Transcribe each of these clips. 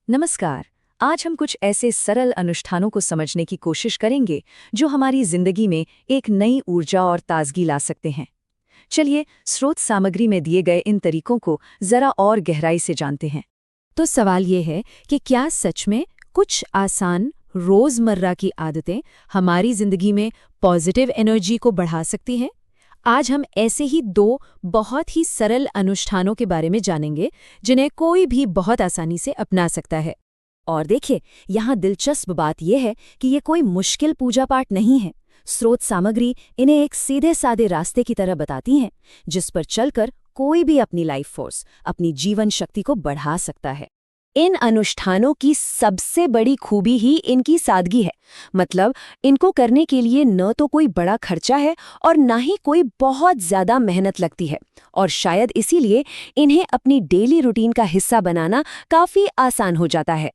नमस्कार। आज हम कुछ ऐसे सरल अनुष्ठानों को समझने की कोशिश करेंगे जो हमारी जिंदगी में एक नई ऊर्जा और ताजगी ला सकते हैं। चलिए स्रोत सामग्री में दिए गए इन तरीकों को जरा और गहराई से जानते हैं। तो सवाल ये है कि क्या सच में कुछ आसान रोजमर्रा की आदतें हमारी जिंदगी में पॉजिटिव एनर्जी को बढ़ा सकती हैं? आज हम ऐसे ही दो बहुत ही सरल अनुष्ठानों के बारे में जानेंगे जिन्हें कोई भी बहुत आसानी से अपना सकता है। और देखिए, यहाँ दिलचस्प बात यह है कि ये कोई मुश्किल पूजा पाठ नहीं है। स्रोत सामग्री इन्हें एक सीधे साधे रास्ते की तरह बताती हैं, जिस पर चलकर कोई भी अपनी लाइफ फोर्स, अपनी जीवन शक्ति को बढ़ा सकता है। इन अनुष्ठानों की सबसे बड़ी खूबी ही इनकी सादगी है। मतलब इनको करने के लिए न तो कोई बड़ा खर्चा है और ना ही कोई बहुत ज्यादा मेहनत लगती है, और शायद इसीलिए इन्हें अपनी डेली रूटीन का हिस्सा बनाना काफी आसान हो जाता है।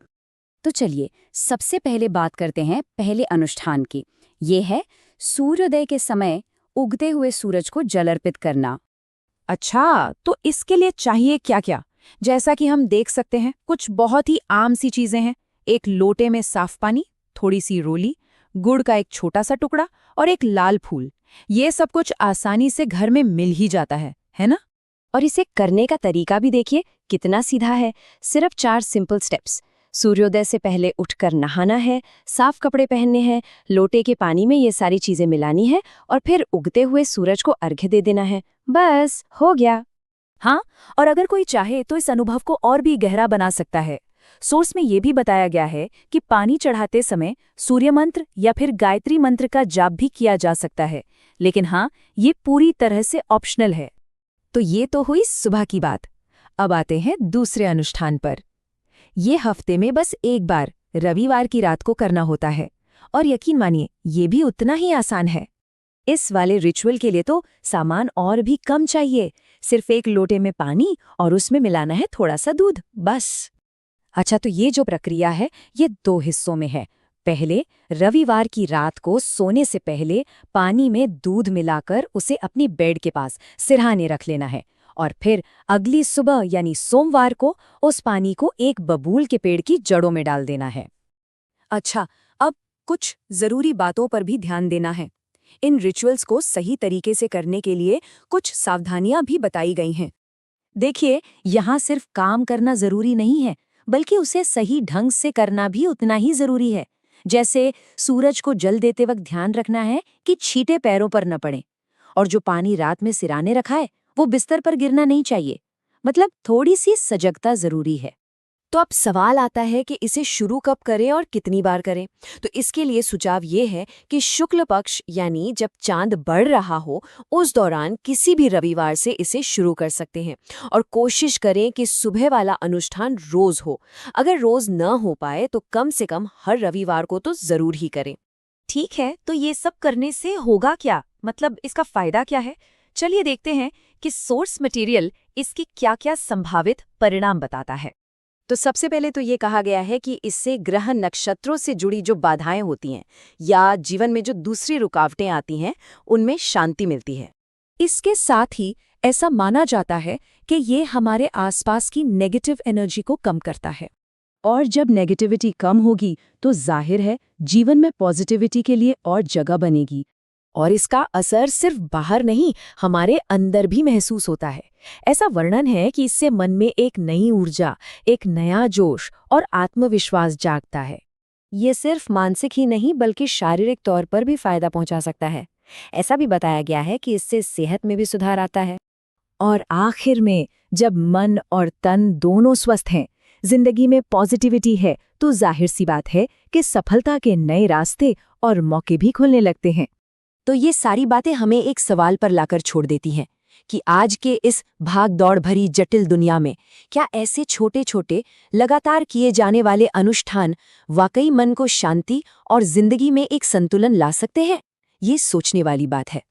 तो चलिए सबसे पहले बात करते हैं पहले अनुष्ठान की। ये है सूर्योदय के समय उगते हुए सूरज को जल अर्पित करना। अच्छा, तो इसके लिए चाहिए क्या क्या? जैसा कि हम देख सकते हैं, कुछ बहुत ही आम सी चीजें हैं। एक लोटे में साफ पानी, थोड़ी सी रोली, गुड़ का एक छोटा सा टुकड़ा और एक लाल फूल। ये सब कुछ आसानी से घर में मिल ही जाता है ना? और इसे करने का तरीका भी देखिए कितना सीधा है। सिर्फ 4 सिंपल स्टेप्स। सूर्योदय से पहले उठकर नहाना है, साफ कपड़े पहनने हैं, लोटे के पानी में ये सारी चीजें मिलानी है और फिर उगते हुए सूरज को अर्घ्य दे देना है। बस हो गया। हाँ, और अगर कोई चाहे तो इस अनुभव को और भी गहरा बना सकता है। सोर्स में ये भी बताया गया है कि पानी चढ़ाते समय सूर्य मंत्र या फिर गायत्री मंत्र का जाप भी किया जा सकता है, लेकिन हाँ, ये पूरी तरह से ऑप्शनल है। तो ये तो हुई सुबह की बात। अब आते हैं दूसरे अनुष्ठान पर। ये हफ्ते में बस एक बार रविवार की रात को करना होता है, और यकीन मानिए ये भी उतना ही आसान है। इस वाले रिचुअल के लिए तो सामान और भी कम चाहिए। सिर्फ एक लोटे में पानी और उसमें मिलाना है थोड़ा सा दूध, बस। अच्छा, तो ये जो प्रक्रिया है ये 2 हिस्सों में है। पहले रविवार की रात को सोने से पहले पानी में दूध मिलाकर उसे अपनी बेड के पास सिरहाने रख लेना है, और फिर अगली सुबह यानी सोमवार को उस पानी को एक बबूल के पेड़ की जड़ों में डाल देना है। अच्छा, अब कुछ जरूरी बातों पर भी ध्यान देना है। इन रिचुअल्स को सही तरीके से करने के लिए कुछ सावधानियां भी बताई गई हैं। देखिए, यहाँ सिर्फ काम करना जरूरी नहीं है, बल्कि उसे सही ढंग से करना भी उतना ही जरूरी है। जैसे सूरज को जल देते वक्त ध्यान रखना है कि छींटे पैरों पर न पड़ें, और जो पानी रात में सिराने रखा है वो बिस्तर पर गिरना नहीं चाहिए। मतलब थोड़ी सी सजगता जरूरी है। तो अब सवाल आता है कि इसे शुरू कब करें और कितनी बार करें। तो इसके लिए सुझाव ये है कि शुक्ल पक्ष यानी जब चांद बढ़ रहा हो उस दौरान किसी भी रविवार से इसे शुरू कर सकते हैं, और कोशिश करें कि सुबह वाला अनुष्ठान रोज हो। अगर रोज न हो पाए तो कम से कम हर रविवार को तो जरूर ही करें। ठीक है, तो ये सब करने से होगा क्या? मतलब इसका फायदा क्या है? चलिए देखते हैं कि सोर्स मटेरियल इसके क्या-क्या संभावित परिणाम बताता है। तो सबसे पहले तो ये कहा गया है कि इससे ग्रह नक्षत्रों से जुड़ी जो बाधाएं होती हैं या जीवन में जो दूसरी रुकावटें आती हैं, उनमें शांति मिलती है। इसके साथ ही ऐसा माना जाता है कि ये हमारे आसपास की नेगेटिव एनर्जी को कम करता है, और जब नेगेटिविटी कम होगी तो जाहिर है जीवन में पॉजिटिविटी के लिए और जगह बनेगी, और इसका असर सिर्फ बाहर नहीं, हमारे अंदर भी महसूस होता है। ऐसा वर्णन है कि इससे मन में एक नई ऊर्जा, एक नया जोश और आत्मविश्वास जागता है। ये सिर्फ मानसिक ही नहीं बल्कि शारीरिक तौर पर भी फायदा पहुंचा सकता है। ऐसा भी बताया गया है कि इससे सेहत में भी सुधार आता है। और आखिर में जब मन और तन दोनों स्वस्थ हैं, जिंदगी में पॉजिटिविटी है, तो जाहिर सी बात है कि सफलता के नए रास्ते और मौके भी खुलने लगते हैं। तो ये सारी बातें हमें एक सवाल पर लाकर छोड़ देती हैं कि आज के इस भाग दौड़ भरी जटिल दुनिया में क्या ऐसे छोटे छोटे लगातार किए जाने वाले अनुष्ठान वाकई मन को शांति और जिंदगी में एक संतुलन ला सकते हैं? ये सोचने वाली बात है।